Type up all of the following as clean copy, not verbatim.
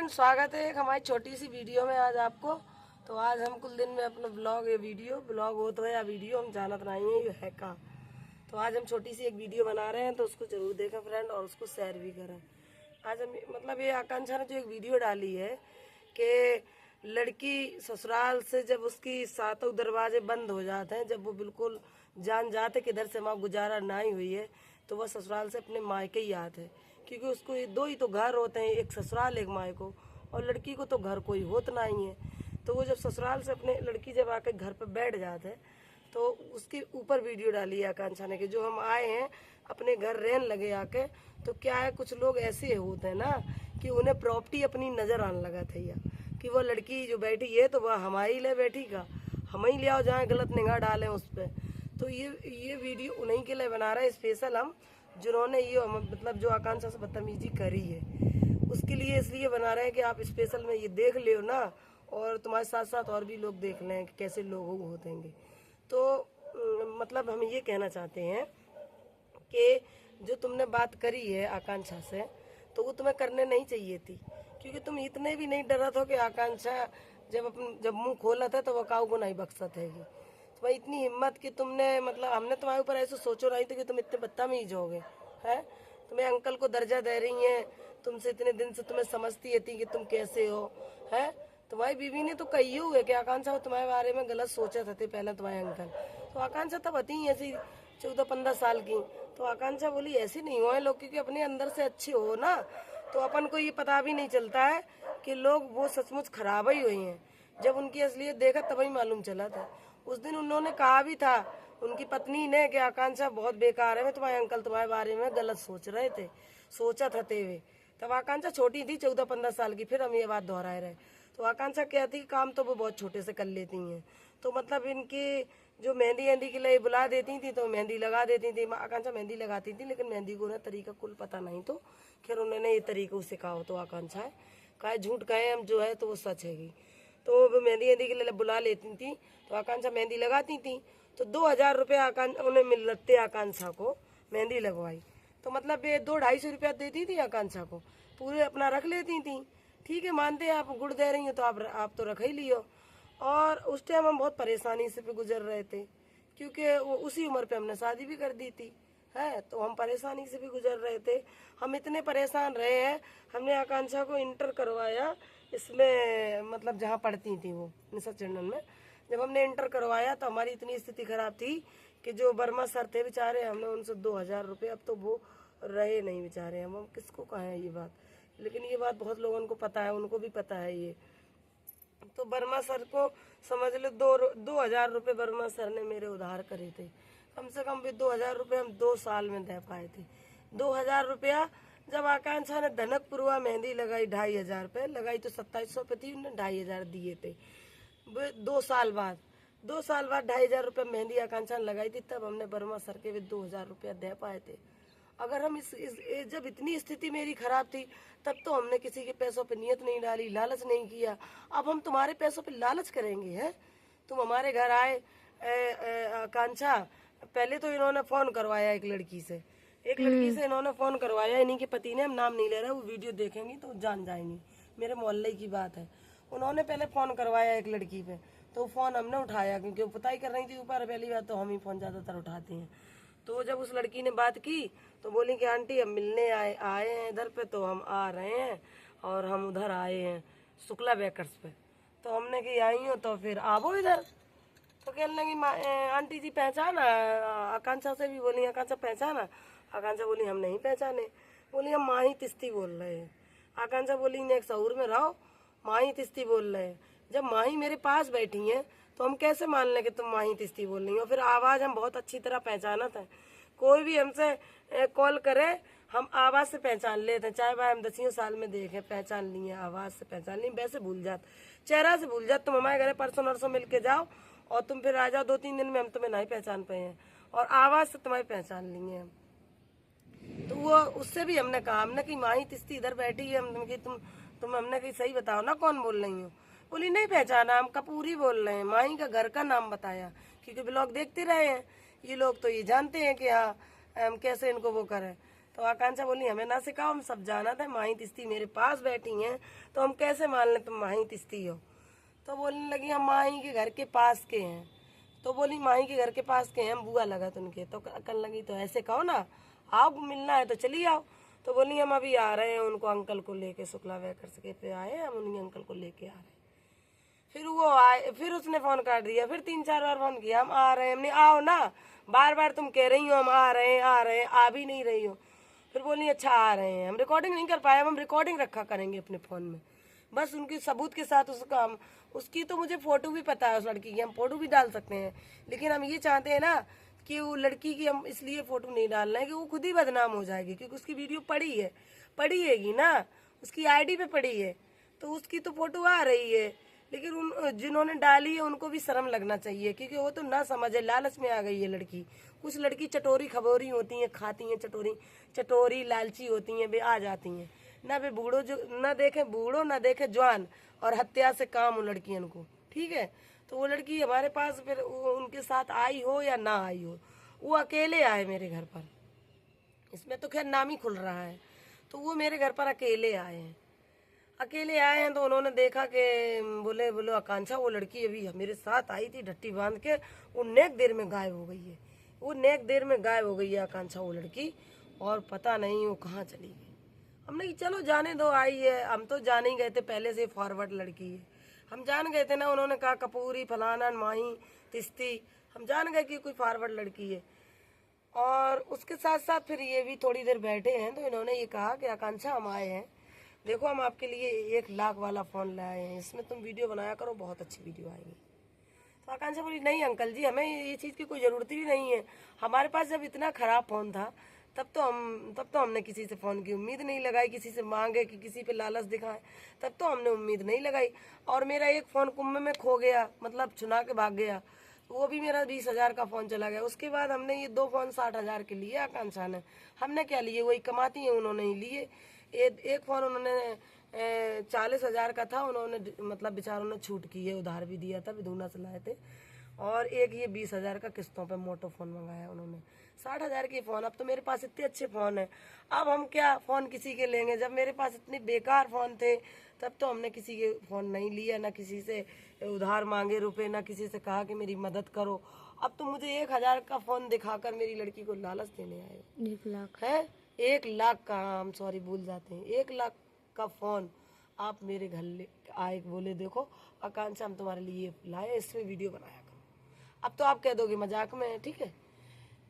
Friend, स्वागत है एक हमारी छोटी सी वीडियो में आज आपको। तो आज हम कुछ दिन में अपना ब्लॉग हो तो है या वीडियो हम जानत नहीं है ये है का। तो आज हम छोटी सी एक वीडियो बना रहे हैं, तो उसको जरूर देखें फ्रेंड और उसको शेयर भी करें। आज हम मतलब ये आकांक्षा ने जो एक वीडियो डाली है कि लड़की ससुराल से जब उसकी सातों दरवाजे बंद हो जाते हैं, जब वो बिल्कुल जान जाते कि इधर से वहाँ गुजारा ना ही हुई है, तो वह ससुराल से अपने मायके ही आते हैं। क्योंकि उसको दो ही तो घर होते हैं, एक ससुराल एक मायको, और लड़की को तो घर कोई होता नहीं है। तो वो जब ससुराल से अपने लड़की जब आके घर पर बैठ जाते हैं, तो उसके ऊपर वीडियो डाली है आकांक्षा ने कि जो हम आए हैं अपने घर रहने लगे आके, तो क्या है कुछ लोग ऐसे होते हैं ना कि उन्हें प्रॉपर्टी अपनी नज़र आने लगा था या कि वो लड़की जो बैठी है तो वह हमारी ले बैठी का, हम ही ले आओ जहाँ गलत निगाह डालें उस पर। तो ये वीडियो उन्हीं के लिए बना रहे हैं स्पेशल हम, जिन्होंने ये मतलब जो आकांक्षा से बदतमीजी करी है उसके लिए इसलिए बना रहे हैं कि आप स्पेशल में ये देख लियो ना, और तुम्हारे साथ साथ और भी लोग देख लें कि कैसे लोग होते हैं। तो मतलब हम ये कहना चाहते हैं कि जो तुमने बात करी है आकांक्षा से, तो वो तुम्हें करने नहीं चाहिए थी। क्योंकि तुम इतने भी नहीं डरा था कि आकांक्षा जब मुंह खोला था तो वह काऊ को नहीं बख्शत है। तुम्हें इतनी हिम्मत कि तुमने मतलब हमने तुम्हारे ऊपर ऐसे सोचो नहीं था कि तुम इतने बदतमीज होगे हैं। तुम्हें अंकल को दर्जा दे रही हैं, तुमसे इतने दिन से तुम्हें समझती थी कि तुम कैसे हो हैं। तुम्हारी बीवी ने तो कही हुए कि आकांक्षा तुम्हारे बारे में गलत सोचा था पहले तुम्हारे अंकल। तो आकांक्षा तब आती ऐसी 14-15 साल की। तो आकांक्षा बोली ऐसे नहीं हुआ है लोग, क्योंकि अपने अंदर से अच्छे हो ना, तो अपन को ये पता भी नहीं चलता है कि लोग वो सचमुच खराब ही हुई हैं। जब उनकी असलियत देखा तभी मालूम चला था। उस दिन उन्होंने कहा भी था उनकी पत्नी ने कि आकांक्षा बहुत बेकार है, मैं तुम्हारे अंकल तुम्हारे बारे में गलत सोच रहे थे, सोचा था तेवे। तब आकांक्षा छोटी थी 14-15 साल की। फिर हम ये बात दोहराए रहे। तो आकांक्षा कहती काम तो वो बहुत छोटे से कर लेती हैं। तो मतलब इनकी जो मेहंदी के लिए बुला देती थी तो मेहंदी लगा देती थी। आकांक्षा मेहंदी लगाती थी, लेकिन मेहंदी को ना तरीका कुल पता नहीं, तो खैर उन्होंने ये तरीका उससे कहा। तो आकांक्षा है कहा झूठ कहे हम जो है तो वो सच है। तो वो मेहंदी के लिए बुला लेती थी, तो आकांक्षा मेहंदी लगाती थी। तो 2000 रुपये उन्हें मिल रहे आकांक्षा को मेहंदी लगवाई। तो मतलब ये 200-250 रुपया देती थी आकांक्षा को, पूरे अपना रख लेती थी। ठीक है मानते हैं आप गुड़ दे रही हो तो आप तो रख ही लियो। और उस टाइम हम बहुत परेशानी से पे गुजर रहे थे, क्योंकि वो उसी उम्र पे हमने शादी भी कर दी थी है। तो हम परेशानी से भी गुजर रहे थे। हम इतने परेशान रहे हैं, हमने आकांक्षा को इंटर करवाया इसमें, मतलब जहाँ पढ़ती थी वो निशा चंडन में। जब हमने इंटर करवाया तो हमारी इतनी स्थिति खराब थी कि जो वर्मा सर थे बेचारे, हमने उनसे 2000 रुपये, अब तो वो रहे नहीं बेचारे। हम किसको कहें ये बात, लेकिन ये बात बहुत लोगों को पता है, उनको भी पता है ये। तो वर्मा सर को समझ लो 2000 रुपये वर्मा सर ने मेरे उधार करे थे। कम से कम भी 2000 रुपये हम 2 साल में दे पाए थे। 2000 रुपया जब आकांक्षा ने धनकपुरवा मेहंदी लगाई 2500 रुपये लगाई, तो 2700 पे थी, उन्होंने 2500 दिए थे। 2 साल बाद 2500 रुपये मेहंदी आकांक्षा ने लगाई थी, तब हमने वर्मा सर के भी 2000 रुपया दे पाए थे। अगर हम जब इतनी स्थिति मेरी खराब थी तब तो हमने किसी के पैसों पे नियत नहीं डाली, लालच नहीं किया। अब हम तुम्हारे पैसों पे लालच करेंगे हैं। तुम हमारे घर आए आकांक्षा, पहले तो इन्होंने फोन करवाया एक लड़की से इन्होंने फोन करवाया। इन्हीं के पति ने, हम नाम नहीं ले रहे, वो वीडियो देखेंगी तो जान जाएंगी, मेरे मोहल्ले की बात है। उन्होंने पहले फोन करवाया एक लड़की पे, तो फोन हमने उठाया क्योंकि वो पता ही कर रही थी ऊपर। पहली बात तो हम ही फोन ज्यादातर उठाते हैं। तो जब उस लड़की ने बात की तो बोली कि आंटी हम मिलने आए हैं इधर पे, तो हम आ रहे हैं और हम उधर आए हैं शुक्ला बेकर्स पे। तो हमने कि आई हो तो फिर आवो इधर। तो कहने लगी आंटी जी पहचाना। आकांक्षा से भी बोली आकांक्षा पहचाना। आकांक्षा बोली हम नहीं पहचाने। बोली हम माही तिस्ती बोल रहे हैं। आकांक्षा बोली ने एक शहर में रहो, माही तिस्ती बोल रहे हैं। जब माही मेरे पास बैठी हैं तो हम कैसे मान लें कि तुम माही तिस्ती बोल रही हो। फिर आवाज़ हम बहुत अच्छी तरह पहचाना था, कोई भी हमसे कॉल करे हम आवाज़ से पहचान लेते हैं। चाहे भाई हम 10 साल में देखे पहचान लिए, आवाज़ से पहचान ली, वैसे भूल जात, चेहरा से भूल जात। तुम हमारे घर परसों नरसों मिल के जाओ और तुम फिर आ जाओ 2-3 दिन में, हम तुम्हें नहीं पहचान पाए हैं, और आवाज़ से तुम्हारी पहचान लिए हैं। तो वो उससे भी हमने कहा, हमने कि माही तिस्ती इधर बैठी है, हमने कि तुम हमने कि सही बताओ ना कौन बोल रही हो। बोली नहीं पहचाना, हम कपूरी बोल रहे हैं। माही का घर का नाम बताया, क्योंकि ब्लॉग देखते रहे हैं ये लोग, तो ये जानते हैं कि हाँ हम कैसे इनको वो करें। तो आकांक्षा बोली हमें ना सिखाओ, हम सब जाना था, माही तिस्ती मेरे पास बैठी हैं तो हम कैसे मान लें तुम माही तिस्ती हो। तो बोलने लगी हम माही के घर के पास के हैं। तो बोली माही के घर के पास के हैं, हम बुआ लगा उनके। तो कहने लगी तो ऐसे कहो ना, आओ मिलना है तो चली आओ। तो बोली हम अभी आ रहे हैं, उनको अंकल को लेके शुक्ला वेकर्स के पे आए, हम उन्हीं अंकल को लेके आ रहे हैं। फिर वो आए, फिर उसने फोन काट दिया, फिर 3-4 बार फोन किया, हम आ रहे हैं। हमने आओ ना, बार बार तुम कह रही हो हम आ रहे हैं आ रहे हैं, आ भी नहीं रही हो। फिर बोली अच्छा आ रहे हैं, हम रिकॉर्डिंग नहीं कर पाए, हम रिकॉर्डिंग रखा करेंगे अपने फ़ोन में, बस उनके सबूत के साथ उसका हम। उसकी तो मुझे फ़ोटो भी पता है उस लड़की की, हम फ़ोटो भी डाल सकते हैं, लेकिन हम ये चाहते हैं ना कि वो लड़की की हम इसलिए फ़ोटो नहीं डाल रहे हैं कि वो खुद ही बदनाम हो जाएगी, क्योंकि उसकी वीडियो पड़ी हैगी ना, उसकी आईडी पे पड़ी है, तो उसकी तो फ़ोटो आ रही है। लेकिन उन जिन्होंने डाली है उनको भी शर्म लगना चाहिए, क्योंकि वो तो ना समझे, लालच में आ गई है लड़की। कुछ लड़की चटोरी खबोरी होती हैं, खाती हैं चटोरी लालची होती हैं, वे आ जाती हैं ना, वे बूढ़ो जो ना देखे बूढ़ो ना देखे जवान, और हत्या से काम हो लड़कियों को, ठीक है। तो वो लड़की हमारे पास फिर उनके साथ आई हो या ना आई हो, वो अकेले आए मेरे घर पर, इसमें तो खैर नाम ही खुल रहा है। तो वो मेरे घर पर अकेले आए हैं, तो उन्होंने देखा कि बोले आकांक्षा वो लड़की अभी मेरे साथ आई थी ढट्टी बांध के, वो नेक देर में गायब हो गई है आकांक्षा वो लड़की, और पता नहीं वो कहाँ चली गई। हमने कि चलो जाने दो, आई है, हम तो जाने ही गए थे पहले से फॉरवर्ड लड़की है, हम जान गए थे ना। उन्होंने कहा कपूरी फलाना माही तिस्ती, हम जान गए कि कोई फॉरवर्ड लड़की है। और उसके साथ साथ फिर ये भी थोड़ी देर बैठे हैं, तो इन्होंने ये कहा कि आकांक्षा हम आए हैं, देखो हम आपके लिए 1 लाख वाला फ़ोन लाए हैं, इसमें तुम वीडियो बनाया करो, बहुत अच्छी वीडियो आएगी। तो आकांक्षा बोली नहीं अंकल जी, हमें ये चीज़ की कोई ज़रूरत ही नहीं है, हमारे पास जब इतना ख़राब फ़ोन था तब तो हमने किसी से फ़ोन की उम्मीद नहीं लगाई, किसी से मांगे कि किसी पे लालच दिखाएं, तब तो हमने उम्मीद नहीं लगाई। और मेरा एक फ़ोन कुंभ में खो गया, मतलब चुना के भाग गया, वो भी मेरा 20,000 का फ़ोन चला गया। उसके बाद हमने ये 2 फ़ोन 60,000 के लिए आकांक्षा ने, हमने क्या लिए, वही कमाती हैं, उन्होंने ही लिए। एक फ़ोन उन्होंने 40,000 का था, उन्होंने मतलब बेचारों ने छूट की है, उधार भी दिया था, विधुना से लाए थे। और एक ये 20,000 का किस्तों पे मोटो फ़ोन मंगाया उन्होंने, 60,000 के फ़ोन। अब तो मेरे पास इतने अच्छे फ़ोन हैं, अब हम क्या फ़ोन किसी के लेंगे, जब मेरे पास इतने बेकार फ़ोन थे तब तो हमने किसी के फ़ोन नहीं लिया, ना किसी से उधार मांगे रुपए, ना किसी से कहा कि मेरी मदद करो। अब तो मुझे 1,000 का फ़ोन दिखाकर मेरी लड़की को लालच देने आए, 1 लाख है 1 लाख का, हम सॉरी भूल जाते हैं, 1 लाख का फ़ोन आप मेरे घर ले आए, बोले देखो आकांक्षा हम तुम्हारे लिए लाए, इसमें वीडियो बनाया करो। अब तो आप कह दोगे मजाक में है, ठीक है,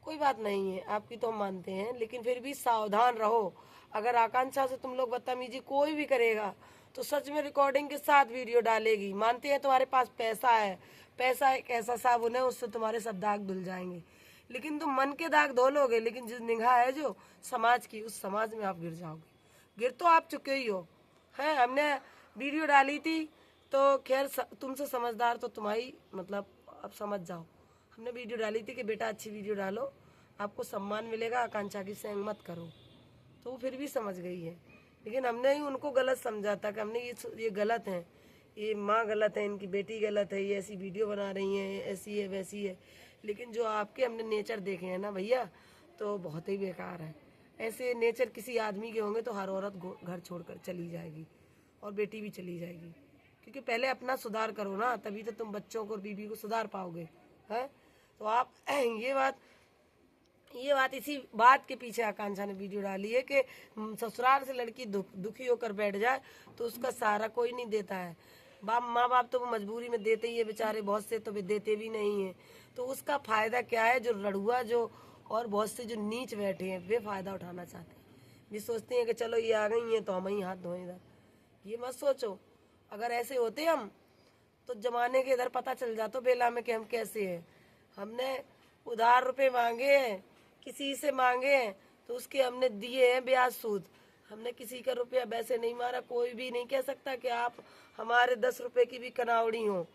कोई बात नहीं है, आपकी तो हम मानते हैं, लेकिन फिर भी सावधान रहो। अगर आकांक्षा से तुम लोग बदतमीजी कोई भी करेगा तो सच में रिकॉर्डिंग के साथ वीडियो डालेगी। मानते हैं तुम्हारे पास पैसा है, पैसा एक ऐसा साबुन है, उससे तुम्हारे सब दाग धुल जाएंगे, लेकिन तुम मन के दाग धो लोगे, लेकिन जिस निगाह है जो समाज की, उस समाज में आप गिर जाओगे। गिर तो आप चुके ही हो, है। हमने वीडियो डाली थी तो खैर तुमसे समझदार तो तुम्हारी, मतलब अब समझ जाओ, हमने वीडियो डाली थी कि बेटा अच्छी वीडियो डालो, आपको सम्मान मिलेगा, आकांक्षा की सेंग मत करो, तो वो फिर भी समझ गई है। लेकिन हमने ही उनको गलत समझा था कि हमने ये गलत है, ये माँ गलत है, इनकी बेटी गलत है, ये ऐसी वीडियो बना रही हैं, ऐसी है वैसी है। लेकिन जो आपके हमने नेचर देखे हैं ना भैया, तो बहुत ही बेकार है। ऐसे नेचर किसी आदमी के होंगे तो हर औरत घर छोड़कर चली जाएगी, और बेटी भी चली जाएगी, क्योंकि पहले अपना सुधार करो ना, तभी तो तुम बच्चों को और बीबी को सुधार पाओगे, है। तो आप ये बात इसी बात के पीछे आकांक्षा ने वीडियो डाली है कि ससुराल से लड़की दुखी होकर बैठ जाए तो उसका सहारा कोई नहीं देता है। माँ बाप तो वो मजबूरी में देते ही है बेचारे, बहुत से तो वे देते भी नहीं है, तो उसका फायदा क्या है, जो लड़ुआ जो और बहुत से जो नीच बैठे हैं वे फायदा उठाना चाहते हैं, वे सोचते हैं कि चलो ये आ गई हैं तो हम ही हाथ धोएं इधर। ये मत सोचो, अगर ऐसे होते हम तो जमाने के इधर पता चल जाता बेला में कि हम कैसे हैं। हमने उधार रुपए मांगे हैं, किसी से मांगे हैं तो उसके हमने दिए हैं ब्याज सूद, हमने किसी का रुपया वैसे नहीं मारा। कोई भी नहीं कह सकता कि आप हमारे 10 रुपए की भी कनावड़ी हो।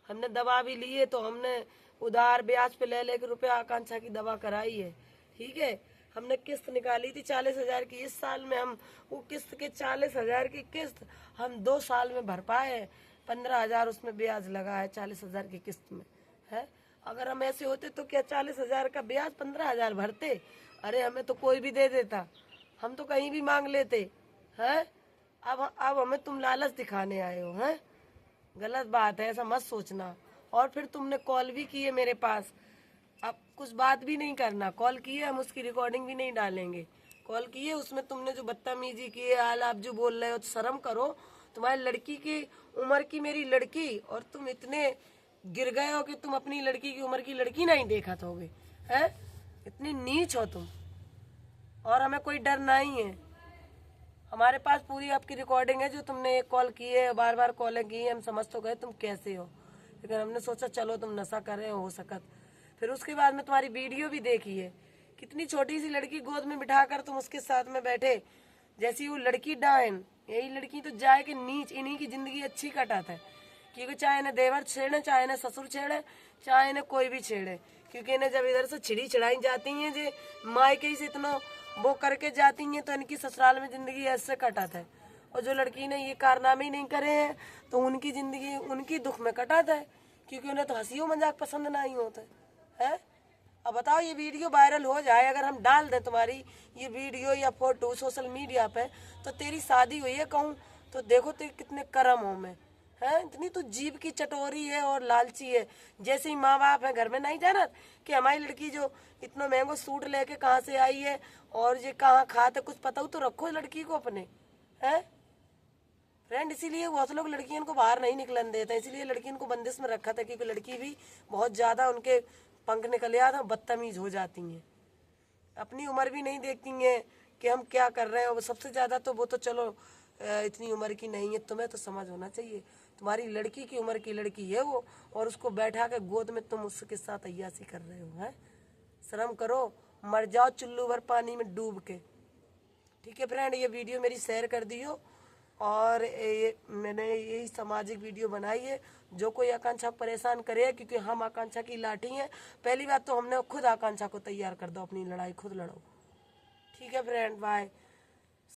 हमने दवा भी ली है तो हमने उधार ब्याज पे ले लेकर रुपया आकांक्षा की दवा कराई है, ठीक है। हमने किस्त निकाली थी 40,000 की, इस साल में हम वो किस्त के 40,000 की किस्त हम 2 साल में भर पाए। 15,000 उसमें ब्याज लगा है 40,000 की किस्त में, है। अगर हम ऐसे होते तो क्या 40,000 का ब्याज 15,000 भरते? अरे हमें तो कोई भी दे देता, हम तो कहीं भी मांग लेते हैं। अब हमें तुम लालच दिखाने आए हो हैं। गलत बात है, ऐसा मत सोचना। और फिर तुमने कॉल भी की है मेरे पास, अब कुछ बात भी नहीं करना। कॉल की है, हम उसकी रिकॉर्डिंग भी नहीं डालेंगे। कॉल की है, उसमें तुमने जो बदतमीजी की है, हाल आप जो बोल रहे हो, तो शर्म करो। तुम्हारी लड़की की उम्र की मेरी लड़की, और तुम इतने गिर गए हो कि तुम अपनी लड़की की उम्र की लड़की नहीं देखा होगे हैं। इतनी नीच हो तुम। और हमें कोई डर नहीं है, हमारे पास पूरी आपकी रिकॉर्डिंग है। जो तुमने एक कॉल की है, बार बार कॉलें की है, हम समझ तो गए तुम कैसे हो, लेकिन हमने सोचा चलो तुम नशा कर रहे हो सकत। फिर उसके बाद में तुम्हारी वीडियो भी देखी है, कितनी छोटी सी लड़की गोद में बिठाकर तुम उसके साथ में बैठे, जैसी वो लड़की डायन। यही लड़की तो जाए कि नीच, इन्हीं की जिंदगी अच्छी कटाता है। क्योंकि चाहे इन्हें देवर छेड़े, चाहे इन्हें ससुर छेड़े, चाहे इन्हें कोई भी छेड़े, क्योंकि इन्हें जब इधर से छिड़ी छिड़ाई जाती हैं जे मायके से इतना वो करके जाती हैं, तो इनकी ससुराल में जिंदगी ऐसे कटाता है। और जो लड़की ने ये कारनामे नहीं करे हैं, तो उनकी जिंदगी उनकी दुख में कटाता है, क्योंकि उन्हें तो हंसी मजाक पसंद नहीं होता है। अब बताओ, ये वीडियो वायरल हो जाए, अगर हम डाल दें तुम्हारी ये वीडियो या फोटो सोशल मीडिया पे, तो तेरी शादी हुई है कहूँ तो देखो तेरे कितने कर्म हो में है। इतनी तो जीभ की चटोरी है और लालची है। जैसे ही माँ बाप है घर में नहीं जानत कि हमारी लड़की जो इतना महंगो सूट लेके कहाँ से आई है और ये कहाँ खाते, कुछ पता हो तो रखो लड़की को अपने है फ्रेंड। इसीलिए बहुत लोग लड़कियों को बाहर नहीं निकलन देते, इसीलिए लड़कियों को बंदिश में रखा था, क्योंकि लड़की भी बहुत ज्यादा उनके पंख निकल आता, बदतमीज हो जाती हैं, अपनी उम्र भी नहीं देखती हैं कि हम क्या कर रहे हैं। और सबसे ज्यादा तो वो तो चलो इतनी उम्र की नहीं है, तुम्हें तो समझ होना चाहिए, तुम्हारी लड़की की उम्र की लड़की है वो, और उसको बैठा के गोद में तुम उसके साथ अय्यासी कर रहे हो हैं। शर्म करो, मर जाओ चुल्लू भर पानी में डूब के। ठीक है फ्रेंड, ये वीडियो मेरी शेयर कर दियो, और ये मैंने यही सामाजिक वीडियो बनाई है। जो कोई आकांक्षा परेशान करे, क्योंकि हम आकांक्षा की लाठी हैं। पहली बात तो हमने खुद आकांक्षा को तैयार कर दो, अपनी लड़ाई खुद लड़ो। ठीक है फ्रेंड, बाय।